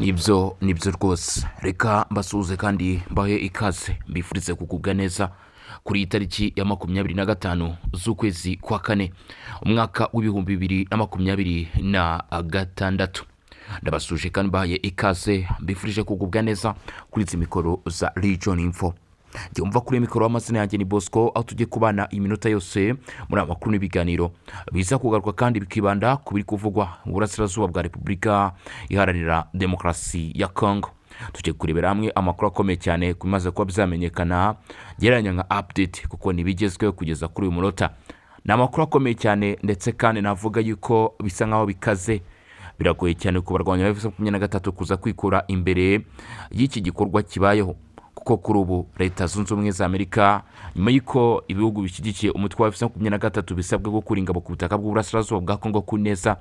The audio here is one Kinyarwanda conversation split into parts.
nibyo rwose reka mbasuhuze kandi mbahe ikaze mbifurize kugubwa neza kuri iyi tariki ya 25 z'ukwezi kwa kane umwaka w'ibihumbi 2026 ndabasuje kandi mbahaye ikaze mbifurije kugubwa neza kuri izi mikoro za Region Info. Jyumva kuri mikoro amazina yanjye ni Bosco, aho tujye kubana iminota yose muri amakuru n'ibiganiro biza kugaruka kandi bikibanda kubiri kuvugwa mu burasirazuba bwa Repubulika Iharanira Demokarasi ya Congo. Tujye kurebera hamwe amakuru akomeye cyane kumaze kuba byamenyekana gereranya nka update kuko nibigezweho kugeza kuri uyu munota. Ni amakuru akomeye cyane ndetse kandi navuga yuko bisa nkaho bikaze, biragoye cyane kubarwanya ba M23 kuza kwikura imbere y'iki gikorwa kibayeho, kuko kuri ubu Leta Zunze Ubumwe za Amerika nyuma y'uko ibihugu bishyigikiye umutwe wa M23 bisabwe gukura ingabo ku butaka bw'uburasirazuba bwa Congo ku neza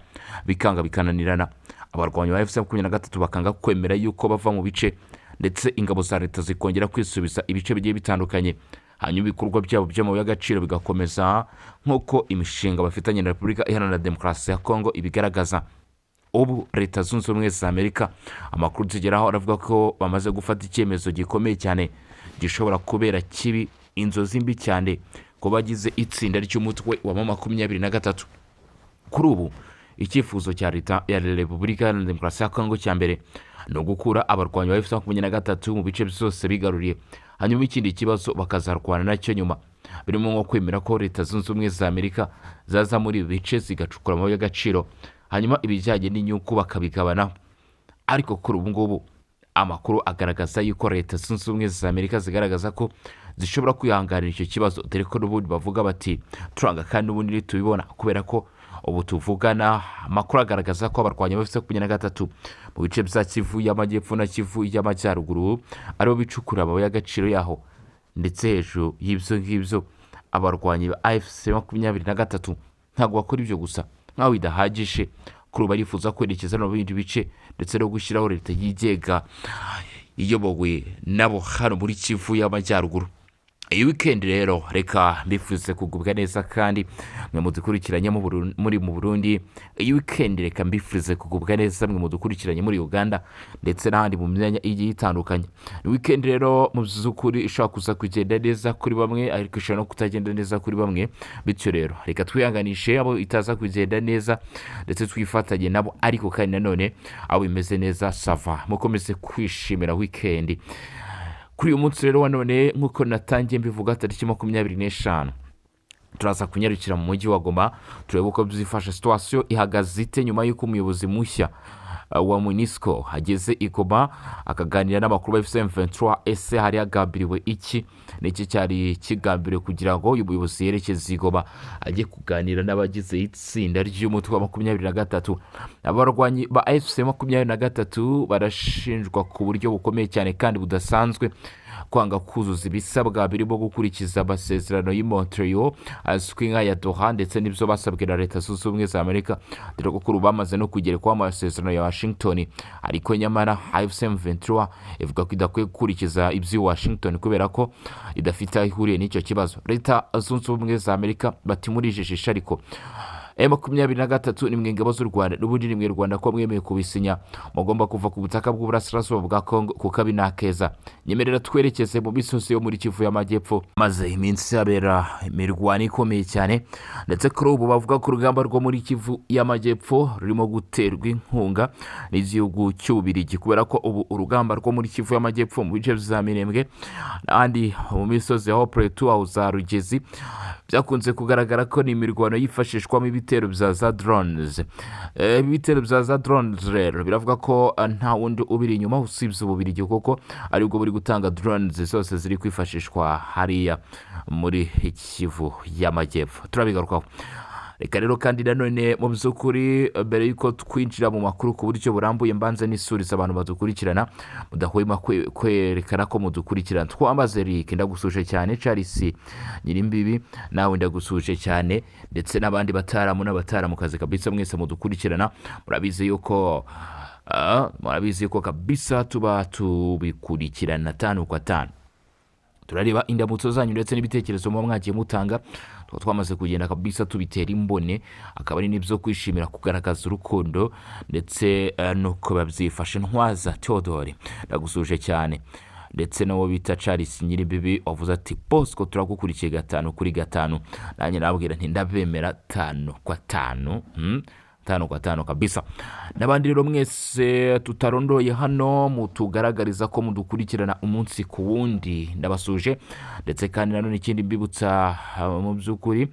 bikanga bikananirana, abarwanyi ba M23 bakanga kwemera yuko bava mu bice ndetse ingabo za leta zikongera kwisubiza ibice bigiye bitandukanye, hanyuma ibikorwa byabo by'amabuye y'agaciro bigakomeza nk'uko imishinga bafitanye na Repubulika Iharanira Demokarasi ya Congo ibigaragaza. Ubu Leta Zunze Ubumwe za Amerika amakuru tugeraho aravuga ko bamaze gufata icyemezo gikomeye cyane gishobora kubera kibi inzozi mbi cyane ko bagize itsinda ry'umutwe wa 23. Kuri ubu icyifuzo cya leta ya Repubulika Iharanira Demokarasi ya Congo cya mbere no gukura abarwanyi ba M23 mu bice byose bigaruriye, hanyuma ikindi kibazo bakazarwana nacyo nyuma birimo nko kwemera ko Leta Zunze Ubumwe za Amerika zaza muri ibi bice zigacukura amabuye y'agaciro, hanyuma ibijyanye n'inyuku bakabigabana. Ariko kuri ubu ngubu amakuru agaragaza yuko Leta Zunze Ubumwe za Amerika zigaragaza ko zishobora kwihanganira icyo kibazo, dore ko n'ubundi bavuga bati turanga kandi n'ubundi tubibona, kubera ko ubu tuvugana amakuru agaragaza ko abarwanya ba M23 mu bice bya Kivu y'Amajyepfo na Kivu y'Amajyaruguru aribo bicukura amabuye y'agaciro yaho, ndetse hejuru y'ibyo ngibyo abarwanyi ba M23 ntabwo bakora ibyo gusa nkaho bidahagije, kuri ubu barifuza kwerekeza no bindi bice ndetse no gushyiraho leta yigenga iyobowe nabo hano muri Kivu y'Amajyaruguru. Iyi weekend rero reka mbifuze kugubwa neza kandi mwe mudukurikiranye muri mu Burundi. Iyi weekend reka mbifuze kugubwa neza mwe mudukurikiranye muri Uganda ndetse n'ahandi mu myanya igiye itandukanye. Iyi weekend rero mu by'ukuri ishobora kuza kugenda neza kuri bamwe ariko ishobora no kutagenda neza kuri bamwe, bityo rero reka twihanganishe abo itaza kugenda neza ndetse twifatanye nabo, ariko kandi nanone abo imeze neza sava mukomeze kwishimira weekend. Kuri uyu munsi rero none nk'uko natangiye mbivuga tariki 25 turaza kunyarukira mu mujyi wa Goma turebe uko byifashe, situation ihagaze ite nyuma y'uko umuyobozi mushya wa MONUSCO hageze i Goma akaganira n'amakuru ba M23. Ese hari agambiriwe iki? N'iki cyari kigambiriwe kugira ngo uyu muyobozi yerekeze i Goma ajye kuganira n'abagize itsinda ry'umutwe wa 23? Abarwanyi ba M23 barashinjwa ku buryo bukomeye cyane kandi budasanzwe kwanga kuzuza ibisabwa birimo gukurikiza amasezerano y'i Montreal azwi nka ya Doha ndetse n'ibyo basabwe na Leta Zunze Ubumwe za Amerika, dore ko kuri bamaze no kugera kwa amasezerano ya Washington. Ariko nyamara M23 ivuga ko idakwiye gukurikiza ibyo Washington kubera ko idafite aho ihuriye n'icyo kibazo. Leta Zunze Ubumwe za Amerika bati muri jishisha, ariko M23 ni mwe ngabo z'u Rwanda n'ubundi ni mwe Rwanda ko mwemeye kubisinya mugomba kuva ku butaka bw'uburasirazuba bwa Congo kuko binakeza. Nyemerera twerekeze mu misozi yo muri Kivu y'Amajyepfo maze iminsi yabera imirwano ikomeye cyane, ndetse kuri ubu bavuga ko urugamba rwo muri Kivu y'Amajyepfo rurimo guterwa inkunga n'igihugu cy'Ububirigi, kubera ko ubu urugamba rwo muri Kivu y'Amajyepfo mu bice bya Minembwe n'andi mu misozi ya Plateau aho za Rugezi byakunze kugaragara ko ni imirwano yifashishwamo ibitero bya za drones. Ibitero bya za drones rero biravuga ko nta wundi ubiri inyuma usibye Ububirigi, kuko aribwo buri gutanga drones zose ziri kwifashishwa hariya muri Kivu y'Amajyepfo. Turabigarukaho. Reka rero kandi nanone mu by'ukuri mbere yuko twinjira mu makuru ku buryo burambuye mbanze n'isuriza abantu badukurikirana mudahwema kwerekana ko mudukurikirana. Twamaze Eric ndagusuje cyane, Charles Nyirimbibi nawe ndagusuje cyane, ndetse n'abandi bataramu n'abataramu kazi kabisa mwese mudukurikirana. Murabizi yuko kabisa tuba tubikurikirana 5 kwa 5. turareba indamutso zanyu ndetse n'ibitekerezo muba mwagiye mutanga, tukaba twamaze kugenda kabisa tubitera imbone, akaba ari n'ibyo kwishimira kugaragaza urukundo ndetse nuko babyifashe. Ntwaza Theodore ndagusuje cyane, ndetse nawo bita Charles Nyiribibi wavuze ati Bosco turagukurikiye 5/5, nanjye nabwira nti ndabemera 5/5, 5/5 kabisa. N'abandi rero mwese tutarondoye hano mutugaragariza ko mudukurikirana umunsi ku wundi, ndabasuje. Ndetse kandi nanone ikindi mbibutsa mu by'ukuri,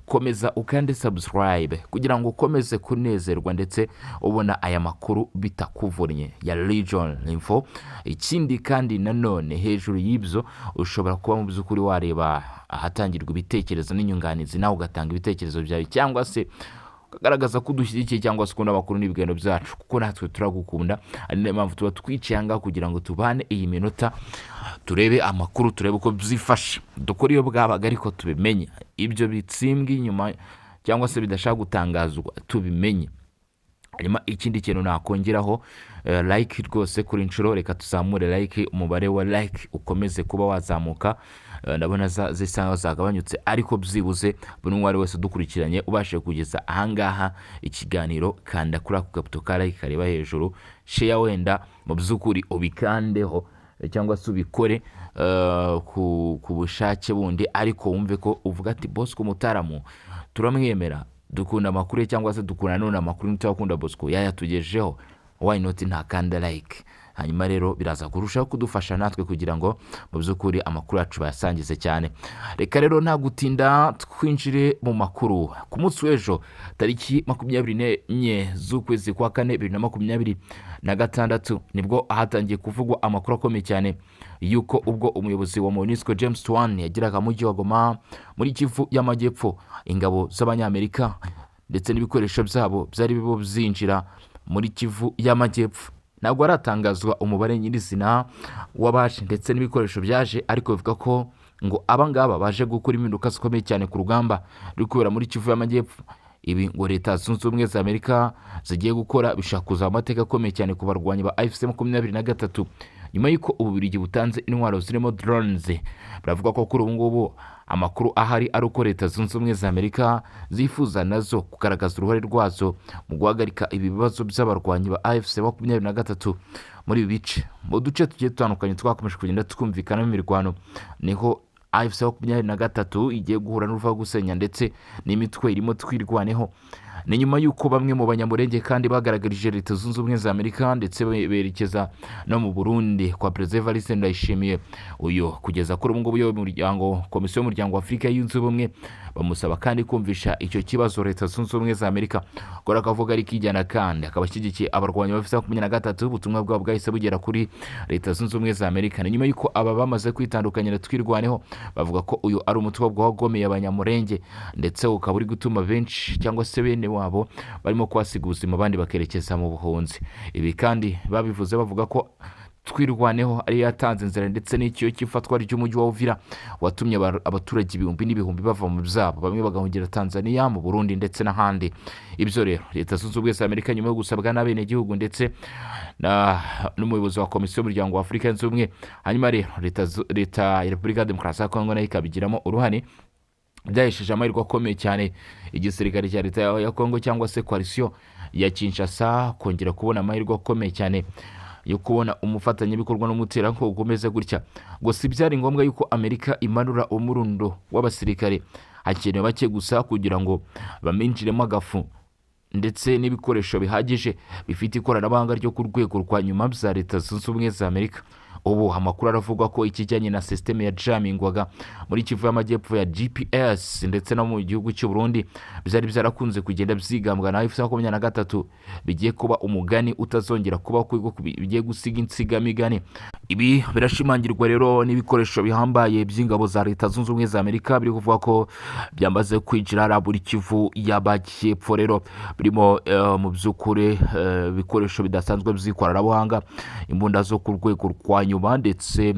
komeza ukande subscribe kugira ngo ukomeze kunezerwa ndetse ubona aya makuru bitakuvunye ya Legion Info. Ikindi kandi nanone hejuru y'ibyo ushobora kuba mu by'ukuri wareba ahatangirwa ibitekerezo n'inyunganizi, nawe ugatanga ibitekerezo byawe cyangwa se kagaragaza ko dushyigikiye cyangwa se ukunda amakuru n'ibigendo byacu, kuko natwe turagukunda. Ari nayo mpamvu tuba twicanga kugira ngo tubane iyi minota turebe amakuru, turebe uko byifashe, dukora iyo bwabaga ariko tubimenye, ibyo bitsimbwe inyuma cyangwa se bidashaka gutangazwa tubimenye. Hanyuma ikindi kintu nakongeraho, like rwose kuri inshuro, reka tuzamure like, umubare wa like ukomeze kuba wazamuka. Ndabona zisa zagabanyutse ariko byibuze buri umwe wese dukurikiranye ubashe kugeza ahangaha ikiganiro, kanda kuri ako gaputo ka like kareba hejuru, share wenda mu by'ukuri ubikandeho cyangwa se ubikore ku bushake bundi, ariko wumve ko uvuga ati Bosco Mutaramu turamwemera, dukunda amakuru cyangwa se dukunda none amakuru n'utakunda Bosco yayatugejeho, why not ntakanda like. Hanyuma rero biraza kurushaho kudufasha natwe kugira ngo mu by'ukuri amakuru yacu bayasangize cyane. Reka rero nta gutinda twinjire mu makuru. Ku munsi w'ejo tariki 24 z'ukwezi kwa 4 2026 nibwo hatangiye kuvugwa amakuru akomeye cyane yuko ubwo umuyobozi wa MONUSCO James Twan yagiraga mu mujyi wa Goma muri Kivu y'Amajyepfo, ingabo z'Abanyamerika ndetse n'ibikoresho byabo byari bibo byinjira muri Kivu y'Amajyepfo. Ntabwo aratangazwa umubare nyirizina w'abaje ndetse n'ibikoresho byaje, ariko bivuga ko ngo abangaba baje gukora impinduka zikomeye cyane ku rugamba ruri kubera muri Kivu y'Amajyepfo. Ibi ngo Leta Zunze Ubumwe za Amerika zigiye gukora bishakuza amateka akomeye cyane ku barwanyi ba AFC 23 nyuma y'uko Ububiligi butanze intwaro zirimo drones. Baravuga ko kuri ubu ngubu amakuru ahari ari uko Leta Zunze Ubumwe za Amerika zifuza nazo kugaragaza uruhare rwazo mu guhagarika ibi bibazo by'abarwanyi ba AFC 23 muri ibi bice. Mu duce tugiye dutandukanye twakomeje kugenda twumvikana mu mirwano, niho AFC 23 igiye guhura n'uruva gusenya ndetse n'imitwe irimo twirwaneho. Ni nyuma y'uko bamwe mu banyamurenge kandi bagaragarije Leta Zunze Ubumwe za Amerika ndetse berekeza no mu Burundi kwa President Evariste Ndayishimiye. Uyo kugeza kuri ubu ngubu yo muryango Komisiyo y'Umuryango wa Afurika yunze ubumwe bamusaba kandi kumvisha icyo kibazo Leta Zunze Ubumwe za Amerika, gora kavuga ari kijyana kandi akabashyigikiye abarwanyi ba AFC 23. Ubutumwa bwabo bwahise bugera kuri Leta Zunze Ubumwe za Amerika. Ni nyuma y'uko aba bamaze kwitandukanya twirwaneho, bavuga ko uyu ari umutwe wagomeye abanyamurenge ndetse ukaba uri gutuma benshi cyangwa se bene wabo barimo kwasiga ubuzima, abandi bakerekeza mu buhunzi. Ibi kandi babivuze bavuga ko twirwaneho ari yatanze inzira ndetse n'icyo kifatwa ry'umujyi wa Uvira watumye abaturage ibihumbi n'ibihumbi bava mu byabo, bamwe bagahungira Tanzania, mu Burundi ndetse n'ahandi. Ibyo rero Leta Zunze Ubumwe za Amerika nyuma yo gusabwa n'abene gihugu ndetse n'umuyobozi wa Komisiyo y'Umuryango wa Afurika yunze ubumwe, hanyuma rero Leta ya Repubulika ya Demokarasi ya Kongo nayo ikabigiramo uruhare, byahesheje amahirwe akomeye cyane igisirikare cya Leta ya Kongo cyangwa se coalition ya Kinshasa kongera kubona amahirwe akomeye cyane yo kubona umufatanyabikorwa n'umuterankunga ukomeze gutya. Gusa byari ngombwa yuko Amerika imanura umurundo w'abasirikare, hakenewe bake gusa kugira ngo baminjiremo agafu ndetse n'ibikoresho bihagije bifite ikoranabuhanga ryo ku rwego rwa nyuma bya Leta Zunze Ubumwe za Amerika. Ubu amakuru aravuga ko ikijyanye na system ya jammingwaga muri Kivu y'Amajyepfo ya GPS ndetse no mu gihugu cy'u Burundi byari byarakunze kugenda byigambwa na AFC 23 bigiye kuba umugani utazongera kuba kuko bigiye gusiga insigamigani. Ibi birashimangirwa rero n'ibikoresho bihambaye by'ingabo za Leta Zunze Ubumwe za Amerika biri kuvuga ko byamaze kwinjira muri Kivu y'Amajyepfo. Rero birimo mu by'ukuri bikoresho bidasanzwe by'ikoranabuhanga, imbunda zo ku rwego rwa inyuma ndetse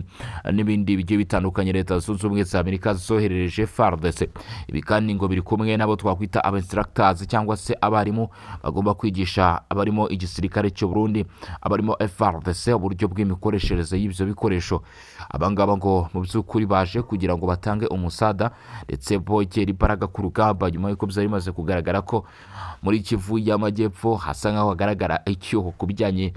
n'ibindi bigiye bitandukanye leta zunze ubumwe za Amerika zoherereje FARDC. Ibi kandi ngo biri kumwe nabo twakwita aba instructors cyangwa se abarimu bagomba kwigisha abarimo igisirikare cy'u Burundi, abarimo FARDC uburyo bw'imikoreshereze y'ibyo bikoresho. Abangaba ngo mu by'ukuri baje kugira ngo batange umusada ndetse bongera imbaraga ku rugamba, nyuma y'uko byari bimaze kugaragara ko muri Kivu y'Amajyepfo hasa nk'aho hagaragara icyuho ku bijyanye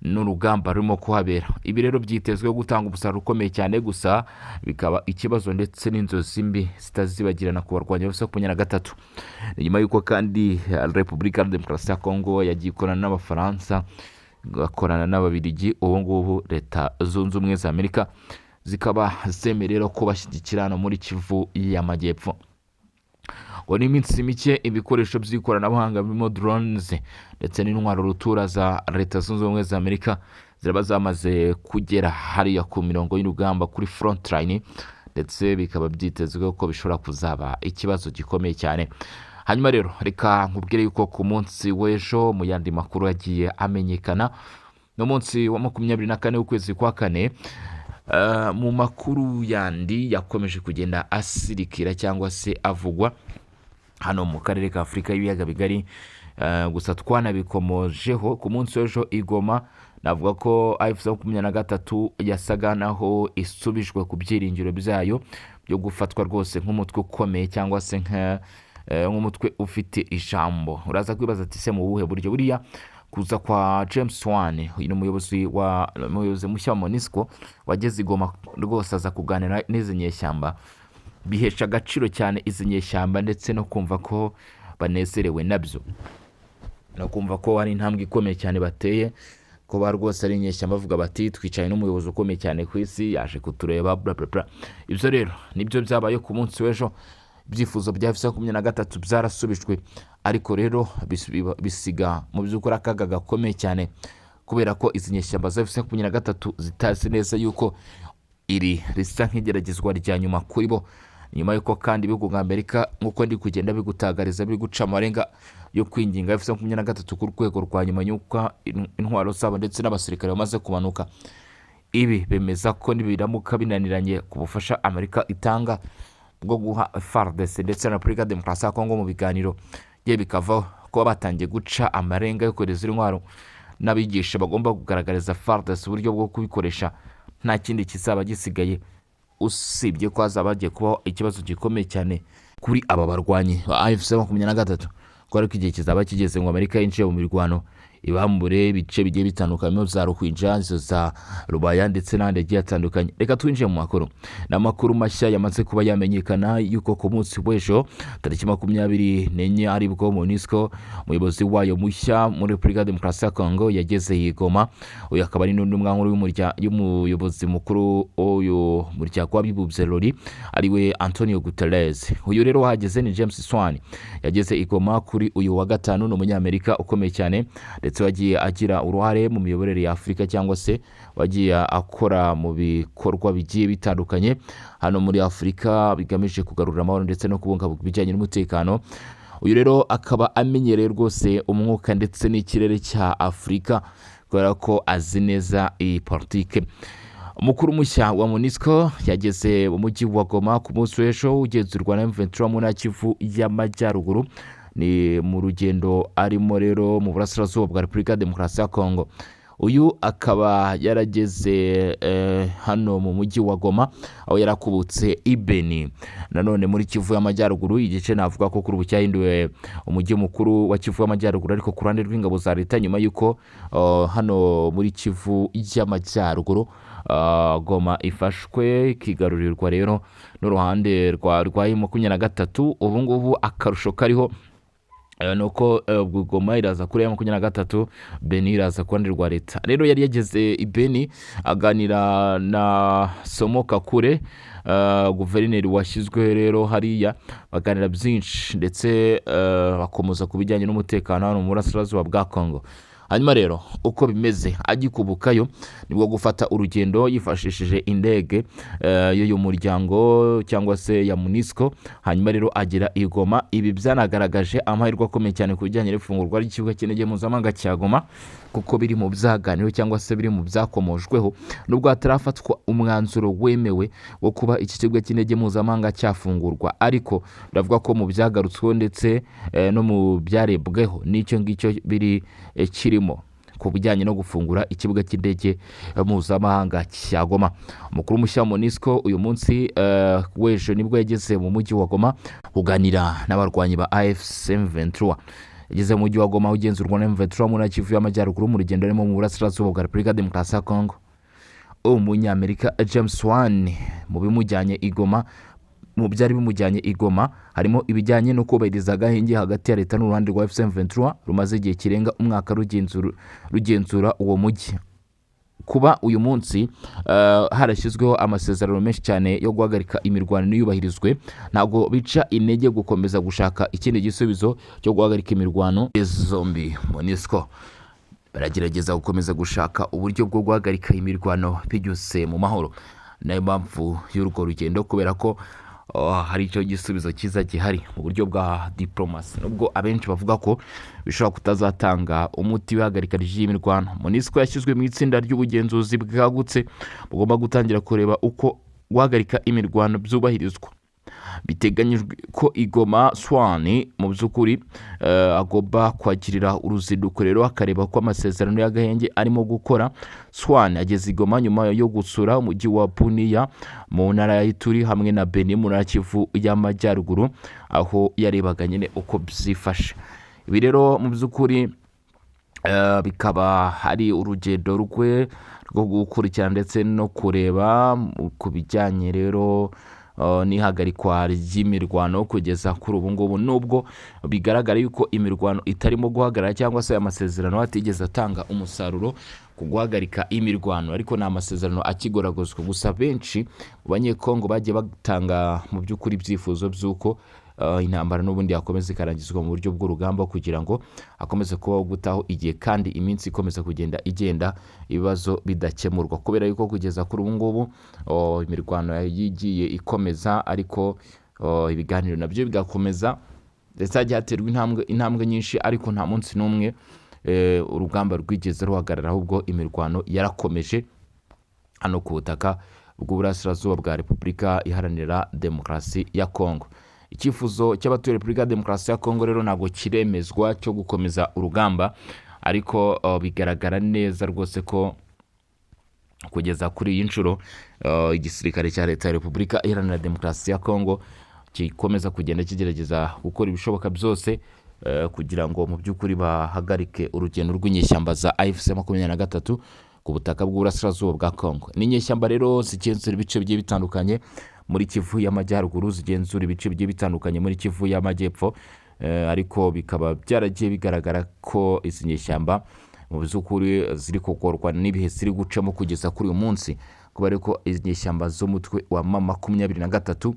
n'urugamba rurimo kuhabera. Ibi rero byitezweho gutanga umusaruro ukomeye cyane, gusa bikaba ikibazo ndetse n'inzozi mbi zitazibagirana ku barwanya bose ku 23. Nyuma y'uko kandi Repubulika ya Demokarasi ya Kongo yagiye ikorana n'Abafaransa, gakorana n'Ababiligi, ubu ngubu leta zunze ubumwe za Amerika zikaba zemerera ko bashyigikirana muri Kivu y'Amajyepfo. Ngo ni iminsi mike ibikoresho by'ikoranabuhanga birimo drones ndetse n'intwaro rutura za leta zunze ubumwe za Amerika ziraba zamaze kugera hariya ku mirongo y'urugamba kuri front line, ndetse bikaba byitezweho ko bishobora kuzaba ikibazo gikomeye cyane. Hanyuma rero reka nkubwire yuko ku munsi w'ejo mu yandi makuru yagiye amenyekana no munsi wa 24 w'ukwezi kwa kane, mu makuru yandi yakomeje kugenda asirikira cyangwa se avugwa hano mu karere ka Afurika y'ibiyaga bigari, gusa twanabikomojeho ku munsi w'ejo Igoma. Navuga ko AFC-23 yasaga naho isubijwe ku byiringiro byayo byo gufatwa rwose nk'umutwe ukomeye cyangwa se nk'umutwe ufite ijambo. Uraza kwibaza ati se mu buhe buryo? Buriya kuza kwa James Wan, uyu umuyobozi mushya wa MONUSCO wageze Igoma rwose aza kuganira n'izi nyeshyamba, bihesha agaciro cyane izi nyeshyamba ndetse no kumva ko banezerewe nabyo, no kumva ko hari intambwe ikomeye cyane bateye, ko ba rwose ari inyeshyamba bavuga bati twicaye n'umuyobozi ukomeye cyane ku isi yaje kutureba bla bla bla. Ibyo rero nibyo byabaye ku munsi w'ejo. Ibyifuzo bya AFC-23 byarasubijwe, ariko rero bisiga mu by'ukuri akaga gakomeye cyane, kubera ko izi nyeshyamba za AFC-23 zitazi neza yuko iri risa nk'igeragezwa rya nyuma kuri bo, nyuma yuko kandi ibihugu nka Amerika nk'uko ndi kugenda bigutagariza biri guca amarenga yo kwinginga AFC-23 ku rwego rwa nyuma y'uko intwaro zabo ndetse n'abasirikare bamaze kumanuka. Ibi bemeza ko nibiramuka binaniranye ku bufasha Amerika itanga bwo guha FARDC ndetse na Repubulika ya Demokarasi ya Kongo mu biganiro, ye bikava ko batangiye guca amarenga yo kohereza intwaro n'abigisha bagomba kugaragariza FARDC uburyo bwo kubikoresha, nta kindi kizaba gisigaye usibye ko hazaba hagiye kubaho ikibazo gikomeye cyane kuri aba barwanyi ba AFC-23, ko ariko igihe kizaba kigeze ngo Amerika yinjiye mu mirwano ibambure ibice bigiye bitandukanye za Rukwinja, za Rubaya ndetse n'andi agiye atandukanye. Reka twinjiye mu makuru. N'amakuru mashya yamaze kuba yamenyekana yuko ku munsi w'ejo tariki 24 aribwo MONUSCO umuyobozi wayo mushya muri Repubulika ya Demokarasi ya Kongo yageze Igoma. Uyu akaba ari n'umwe nkuru y'umuyobozi mukuru uyu muryango w'abibumbye Loni ariwe Antonio Guterres. Uyu rero wahageze ni James Swan, yageze Igoma kuri uyu wa gatanu, n'umunyamerika ukomeye cyane ndetse wagiye agira uruhare mu miyoborere ya Afurika cyangwa se wagiye akora mu bikorwa bigiye bitandukanye hano muri Afurika bigamije kugarura amahoro ndetse no kubungabunga ibijyanye n'umutekano. Uyu rero akaba amenyereye rwose umwuka ndetse n'ikirere cya Afurika, kubera ko azi neza iyi politike. Umukuru mushya wa MONUSCO yageze mu mujyi wa Goma ku munsi w'ejo, ugenzurwa na M23 mu Kivu y'Amajyaruguru. Ni mu rugendo arimo rero mu burasirazuba bwa Repubulika ya Demokarasi ya Kongo. Uyu akaba yarageze hano mu mujyi wa Goma, aho yarakubutse Ibeni. Nanone muri Kivu y'Amajyaruguru, igice navuga ko kuri ubu cyahinduwe umujyi mukuru wa Kivu y'Amajyaruguru, ariko ku ruhande rw'ingabo za leta, nyuma yuko hano muri Kivu y'Amajyaruguru Goma ifashwe ikigarurirwa rero n'uruhande rwa M23. Ubu ngubu akarusho kariho nuko Goma iraza kuri M23, Beni iraza kuruhande rwa leta. Rero yari yageze Ibeni aganira na Somoka Kure, guverineri washyizwe rero hariya, baganira byinshi ndetse bakomoza ku bijyanye n'umutekano hano mu burasirazuba bwa Kongo. hanyuma rero uko bimeze agikubukayo nibwo gufata urugendo yifashishije indege y'uyu muryango cyangwa se ya MONUSCO, hanyuma rero agera i Goma. Ibi byanagaragaje amahirwe akomeye cyane ku bijyanye n'ifungurwa ry'ikibuga cy'indege mpuzamahanga cya Goma, kuko biri mu byaganiro cyangwa se biri mu byakomojweho nubwo hatarafatwa umwanzuro wemewe wo kuba iki kibuga cy'indege mpuzamahanga cyafungurwa, ariko biravuga ko mu byagarutsweho ndetse no mu byarebweho n'icyo ngicyo biri kirimo ku bijyanye no gufungura ikibuga cy'indege mpuzamahanga cya Goma. Umukuru mushya wa MONUSCO uyu munsi w'ejo nibwo yageze mu mujyi wa Goma kuganira n'abarwanyi ba AFC M23. Yageze mu mujyi wa Goma ugenzurwa na M23 muri Kivu y'Amajyaruguru mu rugendo rurimo mu burasirazuba bwa Repubulika Demokarasi ya Kongo. Umunyamerika James Wan mu bimujyanye i Goma, mu byari bimujyanye i Goma harimo ibijyanye no kubahiriza agahenge hagati ya leta n'uruhande rwa AFC M23 rumaze igihe kirenga umwaka rugenzura uwo mujyi. Kuba uyu munsi harashyizweho amasezerano menshi cyane yo guhagarika imirwano n'iyubahirizwe, ntabwo bica intege gukomeza gushaka ikindi gisubizo cyo guhagarika imirwano. Zombi MONUSCO baragerageza gukomeza gushaka uburyo bwo guhagarika imirwano binyuze mu mahoro. Nayo mpamvu y'urwo rugendo, kubera ko hari icyo gisubizo cyiza gihari mu buryo bwa diplomasi, nubwo abenshi bavuga ko bishobora kutazatanga umuti w'ihagarika ry'imirwano. MONUSCO yashyizwe mu itsinda ry'ubugenzuzi bwagutse bugomba gutangira kureba uko guhagarika imirwano byubahirizwa. Biteganyijwe ko Igoma Swan mu by'ukuri agomba kwagirira uruzinduko rero akareba ko amasezerano y'agahenge arimo gukora. Swan ageze Igoma nyuma yo gusura umujyi wa Bunia mu ntara ya Ituri hamwe na Beni mu ntara Kivu y'Amajyaruguru, aho yarebaga nyine uko byifashe. Ibi rero mu by'ukuri bikaba hari urugendo rwe rwo gukurikirana ndetse no kureba ku bijyanye rero n'ihagarikwa ry'imirwano kugeza kuri ubu ngubu, nubwo bigaragara yuko imirwano itarimo guhagarara cyangwa se amasezerano atigeze atanga umusaruro ku guhagarika imirwano, ariko ni amasezerano akigoragozwa. Gusa benshi mu banyekongo bagiye batanga mu by'ukuri ibyifuzo by'uko intambara n'ubundi yakomeza ikarangizwa mu buryo bw'urugamba kugira ngo akomeze kubaho gutaho igihe kandi iminsi ikomeza kugenda igenda ibibazo bidakemurwa, kubera yuko kugeza kuri ubu ngubu imirwano yagiye ikomeza, ariko ibiganiro nabyo bigakomeza ndetse hagiye haterwa intambwe nyinshi, ariko nta munsi n'umwe urugamba rwigeze ruhagarara, ahubwo imirwano yarakomeje hano ku butaka bw'uburasirazuba bwa Repubulika Iharanira Demokarasi ya Kongo. Icyifuzo cy'abatuye Repubulika Demokarasi ya Kongo rero ntabwo kiremezwa cyo gukomeza urugamba, ariko bigaragara neza rwose ko kugeza kuri iyi nshuro igisirikare cya leta ya Repubulika Iharanira Demokarasi ya Kongo gikomeza kugenda kigerageza gukora ibishoboka byose kugira ngo mu by'ukuri bahagarike urugendo rw'inyeshyamba za AFC 23 ku butaka bw'uburasirazuba bwa Kongo. Ni inyeshyamba rero zigenzura ibice bigiye bitandukanye muri Kivu y'Amajyaruguru, zigenzura ibice bigiye bitandukanye muri Kivu y'Amajyepfo, ariko bikaba byaragiye bigaragara ko izi nyeshyamba mu by'ukuri ziri kugorwa n'ibihe ziri gucamo kugeza kuri uyu munsi, kuba ariko izi nyeshyamba z'umutwe wa M23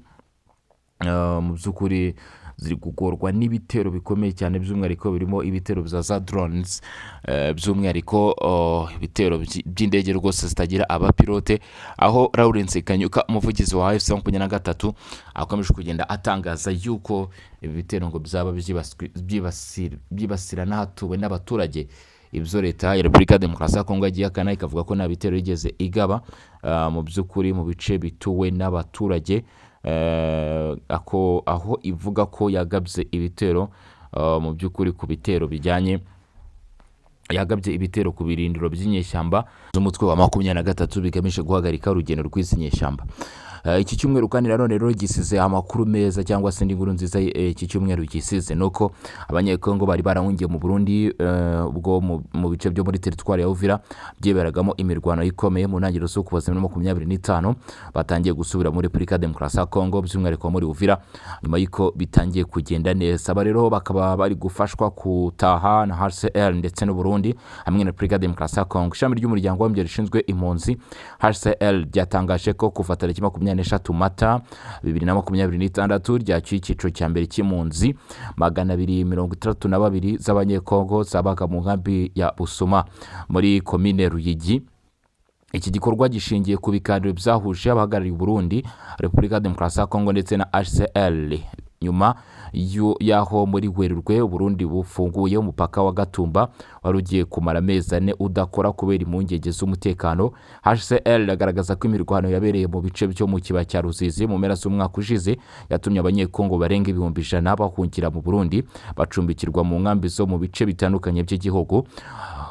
mu by'ukuri ziri kugorwa n'ibitero bikomeye cyane, by'umwihariko birimo ibitero za drones, by'umwihariko ibitero by'indege rwose zitagira abapilote, aho Lawrence Kanyuka umuvugizi wa AFC 23 akomeje kugenda atangaza yuko ibi bitero ngo byaba byibasira n'ahatuwe n'abaturage. Ibyo leta ya Repubulika Demokarasi ya Kongo yagiye akana ikavuga ko nta bitero igeze igaba mu by'ukuri mu bice bituwe n'abaturage, aho ivuga ko yagabye ibitero mu by'ukuri ku bitero bijyanye yagabye ibitero ku birindiro by'inyeshyamba z'umutwe wa 23 bigamije guhagarika urugendo rw'izi nyeshyamba. Iki cyumweru kandi rero gisize amakuru meza cyangwa se inkuru nziza. Iki cyumweru gisize nuko abanyekongo bari barahungiye mu Burundi ubwo mu bice byo muri teritwari ya Uvira byeberagamo imirwano ikomeye mu ntangiriro zo kuva 2025 batangiye gusubira muri Repubulika Demokarasi ya Kongo, by'umwihariko muri Uvira, nyuma y'iko bitangiye kugenda neza. Aba rero bakaba bari gufashwa kutaha na HCR ndetse n'u Burundi Burundi hamwe na Repubulika Demokarasi ya Kongo. Ishami ry'umuryango w'abibumbye rishinzwe impunzi HCR ryatangaje ko kuva tariki 23 Mata 2026 ryacyuye icyiciro cya mbere cy'impunzi 232 z'abanyekongo zabaga mu nkambi ya Busuma muri komine Ruyigi. Iki gikorwa gishingiye ku biganiro byahuje abahagarariye Burundi, Repubulika Demokarasi ya Kongo ndetse na HCR nyuma yaho muri Werurwe Burundi bufunguye umupaka wa Gatumba wari ugiye kumara amezi 4 udakora kubera impungenge z'umutekano. HCR agaragaza ko imirwano yabereye mu bice byo mu kibaya cya Ruzizi mu mpera z'umwaka ushize yatumye abanyekongo barenga 100,000 bahungira mu Burundi bacumbikirwa mu nkambi zo mu bice bitandukanye by'igihugu.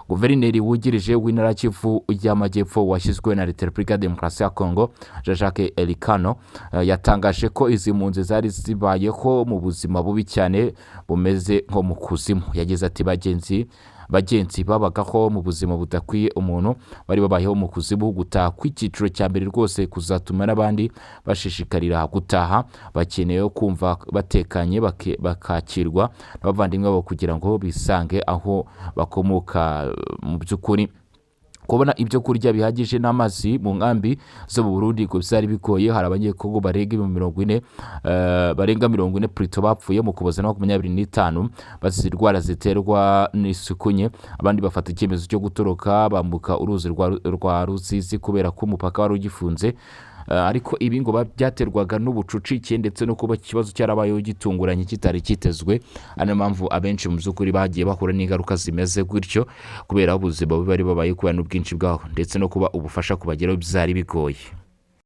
Guverineri wungirije w'intara Kivu y'Amajyepfo washyizwe na Leta ya Repubulika Demokarasi ya Kongo, Jacques Elikano, yatangaje ko izi mpunzi zari zibayeho mu buzima bubi cyane bumeze nko mu kuzimu. Yagize ati bagenzi babagaho mu buzima budakwiye umuntu, bari babayeho mu kuzimu. Gutaha kw'icyiciro cya mbere rwose kuzatuma n'abandi bashishikarira gutaha, bakeneye kumva batekanye bakakirwa n'abavandimwe babo kugira ngo bisange aho bakomoka. Mu by'ukuri kubona ibyo kurya bihagije n'amazi mu nkambi zo mu Burundi ngo byari bigoye. Hari abanyekongo barenga 40 plutôt bapfuye mu kuboza 25 bazize indwara ziterwa n'isuku nke. Abandi bafata icyemezo cyo gutoroka bambuka uruzi rwa Ruzizi kubera ko umupaka wari ugifunze. Ariko ibi ngo byaterwaga n'ubucucike ndetse no kuba ikibazo cyarabayeho gitunguranye kitari kitezwe. Ano mpamvu abenshi mu by'ukuri bagiye bahura n'ingaruka zimeze gutyo kubera ubuzima bari babaye kubera n'ubwinshi bwaho ndetse no kuba ubufasha kubageraho byari bigoye.